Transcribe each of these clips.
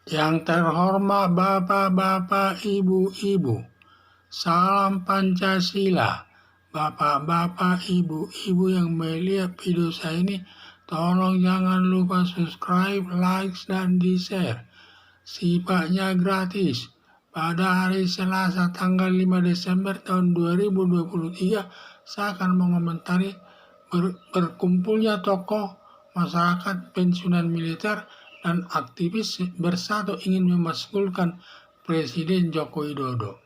Yang terhormat Bapak-Bapak, Ibu-Ibu, salam Pancasila. Bapak-bapak, ibu-ibu yang melihat video saya ini, tolong jangan lupa subscribe, like, dan di-share. Sifatnya gratis. Pada hari Selasa tanggal 5 Desember tahun 2023, saya akan mengomentari berkumpulnya tokoh masyarakat pensiunan militer dan aktivis bersatu ingin memaskulkan Presiden Joko Widodo.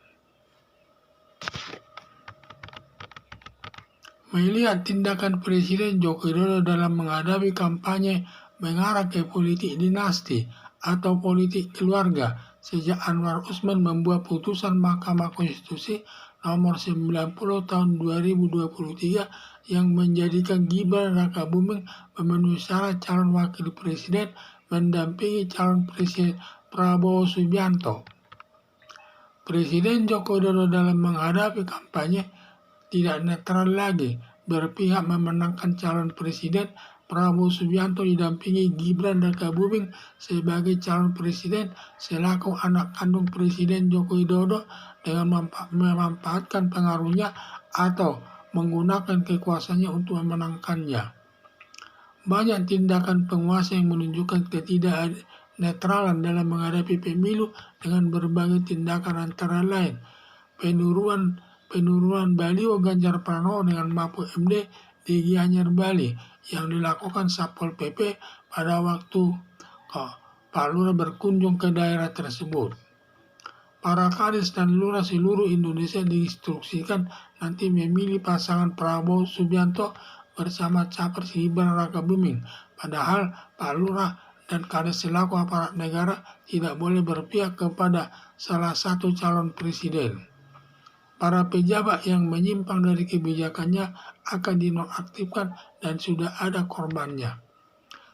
Melihat tindakan Presiden Joko Widodo dalam menghadapi kampanye mengarah ke politik dinasti atau politik keluarga sejak Anwar Usman membuat putusan Mahkamah Konstitusi nomor 90 tahun 2023 yang menjadikan Gibran Rakabuming memenuhi syarat calon wakil presiden mendampingi calon presiden Prabowo Subianto. Presiden Joko Widodo dalam menghadapi kampanye tidak netral lagi, berpihak memenangkan calon presiden Prabowo Subianto didampingi Gibran Rakabuming sebagai calon presiden selaku anak kandung Presiden Joko Widodo dengan memanfaatkan pengaruhnya atau menggunakan kekuasaannya untuk memenangkannya. Banyak tindakan penguasa yang menunjukkan ketidaknetralan dalam menghadapi pemilu dengan berbagai tindakan antara lain penurunan baliho Ganjar Pranowo dengan Mahfud MD di Gianyar Bali yang dilakukan Satpol PP pada waktu Pak Lurah berkunjung ke daerah tersebut. Para kadis dan lurah seluruh Indonesia diinstruksikan nanti memilih pasangan Prabowo Subianto bersama Capres Gibran Rakabuming. Padahal Pak Lurah dan kadis selaku aparat negara tidak boleh berpihak kepada salah satu calon presiden. Para pejabat yang menyimpang dari kebijakannya akan dinonaktifkan dan sudah ada korbannya.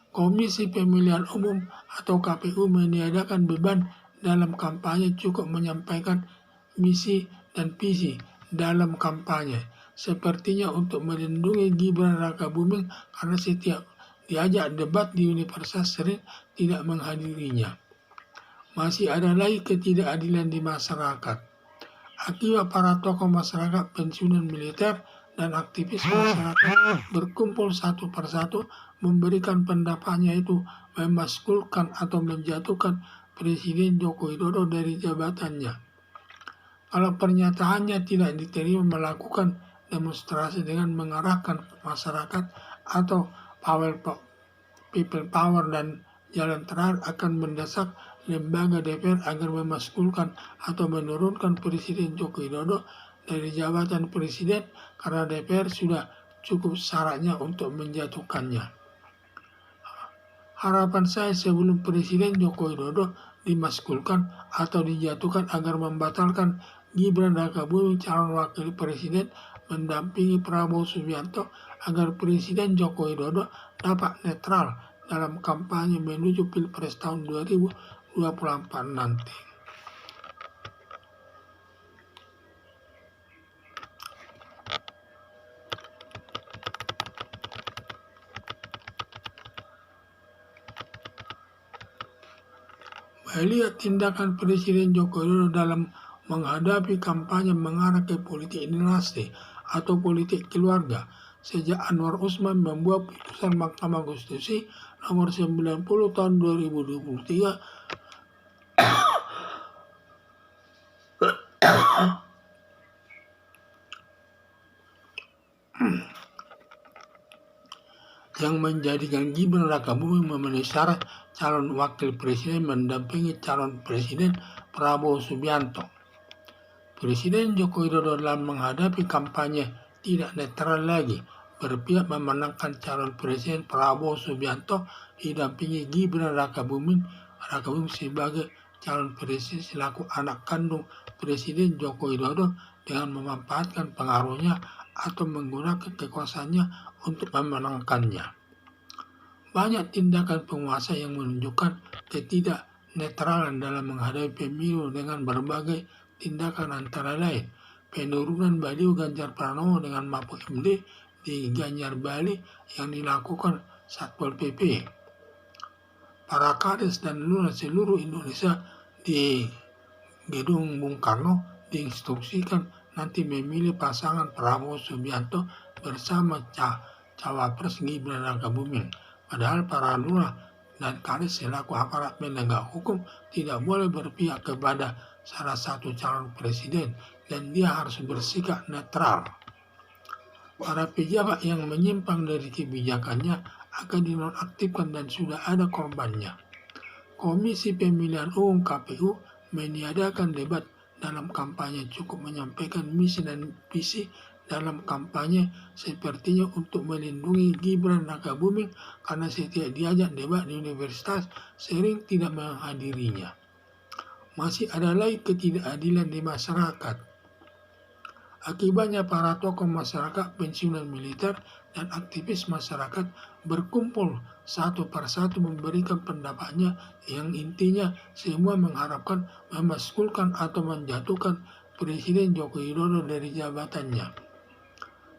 Komisi Pemilihan Umum atau KPU meniadakan beban dalam kampanye, cukup menyampaikan misi dan visi dalam kampanye. Sepertinya untuk melindungi Gibran Rakabuming karena setiap diajak debat di universitas sering tidak menghadirinya. Masih ada lagi ketidakadilan di masyarakat. Akibat para tokoh masyarakat pensiunan militer dan aktivis masyarakat berkumpul satu persatu memberikan pendapatnya itu memaskulkan atau menjatuhkan Presiden Joko Widodo dari jabatannya. Kalau pernyataannya tidak diterima, melakukan demonstrasi dengan mengarahkan masyarakat atau people power dan jalan terakhir akan mendesak lembaga DPR agar memaskulkan atau menurunkan Presiden Joko Widodo dari jabatan presiden karena DPR sudah cukup syaratnya untuk menjatuhkannya. Harapan saya sebelum Presiden Joko Widodo dimaskulkan atau dijatuhkan agar membatalkan Gibran Rakabuming calon wakil presiden mendampingi Prabowo Subianto agar Presiden Joko Widodo dapat netral dalam kampanye menuju Pilpres tahun 2024 nanti. Melihat tindakan Presiden Joko Widodo dalam menghadapi kampanye mengarah ke politik dinasti atau politik keluarga sejak Anwar Usman membuat putusan Mahkamah Konstitusi nomor 90 tahun 2023 yang menjadikan Gibran Rakabuming memenuhi syarat calon wakil presiden mendampingi calon presiden Prabowo Subianto. Presiden Joko Widodo dalam menghadapi kampanye tidak netral lagi, berpihak memenangkan calon presiden Prabowo Subianto didampingi Gibran Rakabuming sebagai calon presiden selaku anak kandung Presiden Joko Widodo dengan memanfaatkan pengaruhnya atau menggunakan kekuasaannya untuk memenangkannya. Banyak tindakan penguasa yang menunjukkan ketidaknetralan dalam menghadapi pemilu dengan berbagai tindakan antara lain penurunan baliho Ganjar Pranowo dengan Mahfud MD di Gianyar Bali yang dilakukan Satpol PP. para kades dan lurah seluruh Indonesia di Gedung Bung Karno diinstruksikan nanti memilih pasangan Prabowo Subianto bersama Cawapres Gibran Rakabuming. Padahal para lurah dan kades selaku aparat penegak hukum tidak boleh berpihak kepada salah satu calon presiden dan dia harus bersikap netral. Para pejabat yang menyimpang dari kebijakannya akan dinonaktifkan dan sudah ada korbannya. Komisi Pemilihan Umum KPU meniadakan debat dalam kampanye, cukup menyampaikan misi dan visi dalam kampanye sepertinya untuk melindungi Gibran Rakabuming karena setiap diajak debat di universitas sering tidak menghadirinya. Masih ada lagi ketidakadilan di masyarakat. Akibatnya para tokoh masyarakat, pensiunan militer, dan aktivis masyarakat berkumpul satu persatu memberikan pendapatnya yang intinya semua mengharapkan memaskulkan atau menjatuhkan Presiden Joko Widodo dari jabatannya.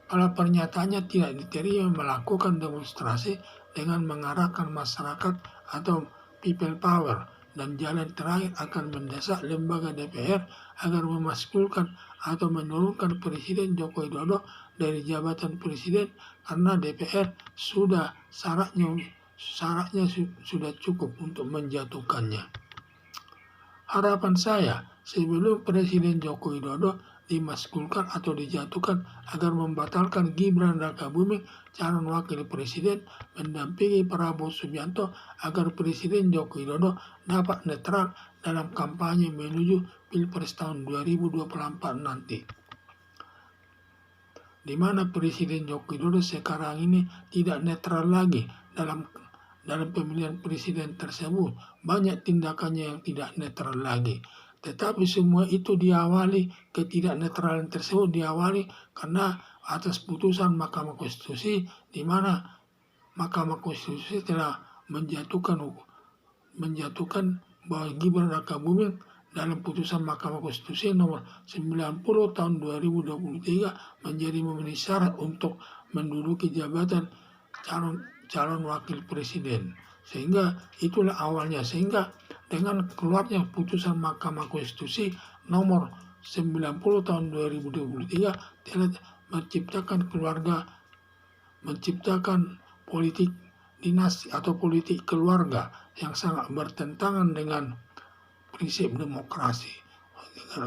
Pada pernyataannya tidak diterima melakukan demonstrasi dengan mengarahkan masyarakat atau people power, dan jalan terakhir akan mendesak lembaga DPR agar memaskulkan atau menurunkan Presiden Joko Widodo dari jabatan presiden karena DPR sudah syaratnya sudah cukup untuk menjatuhkannya. Harapan saya sebelum Presiden Joko Widodo dimaskulkan atau dijatuhkan agar membatalkan Gibran Rakabuming calon wakil presiden mendampingi Prabowo Subianto agar Presiden Joko Widodo dapat netral dalam kampanye menuju Pilpres tahun 2024 nanti. Di mana Presiden Joko Widodo sekarang ini tidak netral lagi dalam pemilihan presiden tersebut. Banyak tindakannya yang tidak netral lagi. Tetapi semua itu diawali, ketidaknetralan tersebut diawali karena atas putusan Mahkamah Konstitusi, di mana Mahkamah Konstitusi telah menjatuhkan bahwa Gibran Rakabuming dalam putusan Mahkamah Konstitusi nomor 90 tahun 2023 menjadi memenuhi syarat untuk menduduki jabatan calon wakil presiden. Sehingga itulah awalnya, sehingga dengan keluarnya putusan Mahkamah Konstitusi nomor 90 tahun 2023 telah menciptakan politik dinasti atau politik keluarga yang sangat bertentangan dengan prinsip demokrasi.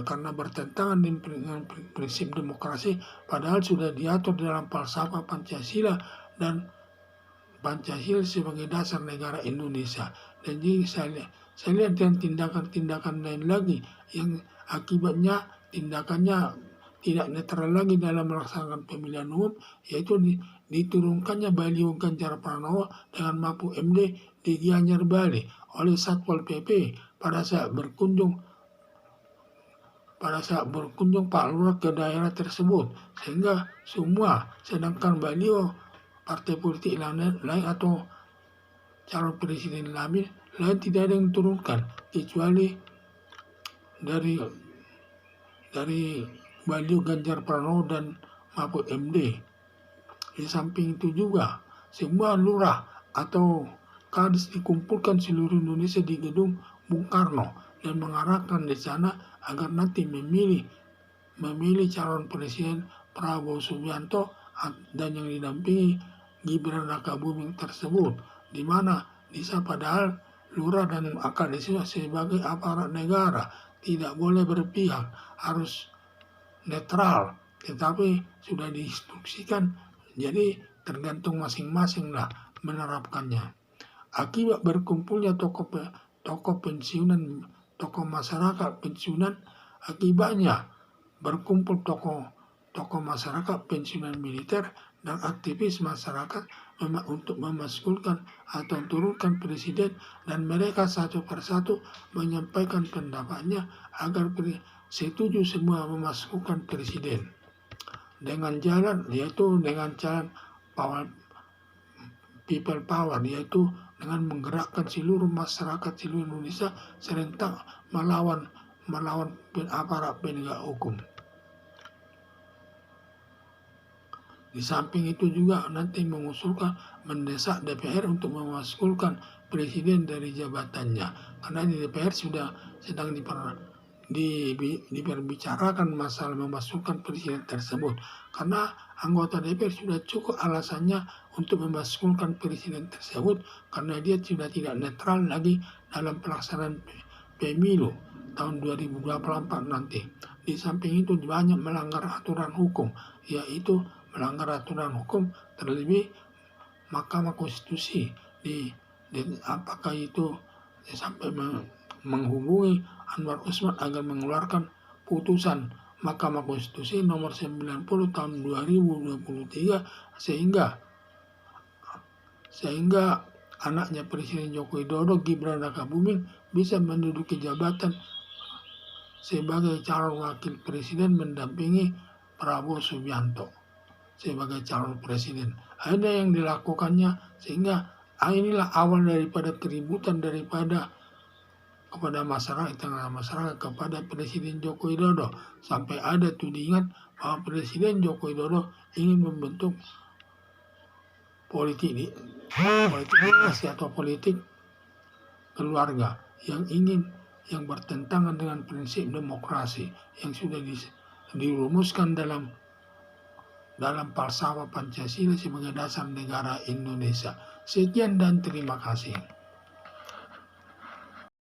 Karena bertentangan dengan prinsip demokrasi, padahal sudah diatur dalam falsafah Pancasila dan Pancasila sebagai dasar negara Indonesia. Dan jadi saya lihat dan tindakan-tindakan lain lagi yang akibatnya tindakannya tidak netral lagi dalam melaksanakan pemilihan umum, yaitu diturunkannya baliho Ganjar Pranowo dengan Mahfud MD di Gianyar Bali oleh Satpol PP pada saat berkunjung Pak Lurah ke daerah tersebut, sehingga semua sedangkan baliho partai politik lain atau calon presiden lain tidak ada yang turunkan kecuali dari baliho Ganjar Pranowo dan Mahfud MD. Di samping itu juga semua lurah atau kades dikumpulkan seluruh Indonesia di Gedung Bung Karno dan mengarahkan di sana agar nanti memilih calon presiden Prabowo Subianto dan yang didampingi Gibran Rakabuming tersebut, di mana bisa padahal lurah dan kades sebagai aparat negara tidak boleh berpihak, harus netral, tetapi sudah diinstruksikan, jadi tergantung masing-masing lah menerapkannya. Akibat berkumpulnya tokoh pensiunan, tokoh masyarakat pensiunan, akibatnya berkumpul tokoh masyarakat pensiunan militer dan aktivis masyarakat untuk memaskulkan atau turunkan presiden, dan mereka satu persatu menyampaikan pendapatnya agar setuju semua memaskulkan presiden dengan jalan people power, yaitu dengan menggerakkan seluruh masyarakat seluruh Indonesia serentak melawan aparat penegak hukum. Di samping itu juga nanti mendesak DPR untuk memaskulkan presiden dari jabatannya, karena di DPR sudah sedang diperbicarakan masalah memasukkan presiden tersebut, karena anggota DPR sudah cukup alasannya untuk memasukkan presiden tersebut karena dia sudah tidak netral lagi dalam pelaksanaan pemilu tahun 2024 nanti. Di samping itu banyak melanggar aturan hukum, yaitu melanggar aturan hukum terlebih Mahkamah Konstitusi apakah itu sampai menghubungi Anwar Usman agar mengeluarkan putusan Mahkamah Konstitusi nomor 90 tahun 2023 sehingga anaknya Presiden Joko Widodo, Gibran Rakabuming, bisa menduduki jabatan sebagai calon wakil presiden mendampingi Prabowo Subianto sebagai calon presiden. Ada yang dilakukannya sehingga inilah awal daripada keributan kepada masyarakat kepada Presiden Joko Widodo, sampai ada tudingan bahwa Presiden Joko Widodo ingin membentuk politik dinasti atau politik keluarga yang bertentangan dengan prinsip demokrasi yang sudah dirumuskan dalam falsafah Pancasila sebagai dasar negara Indonesia. Sekian dan terima kasih.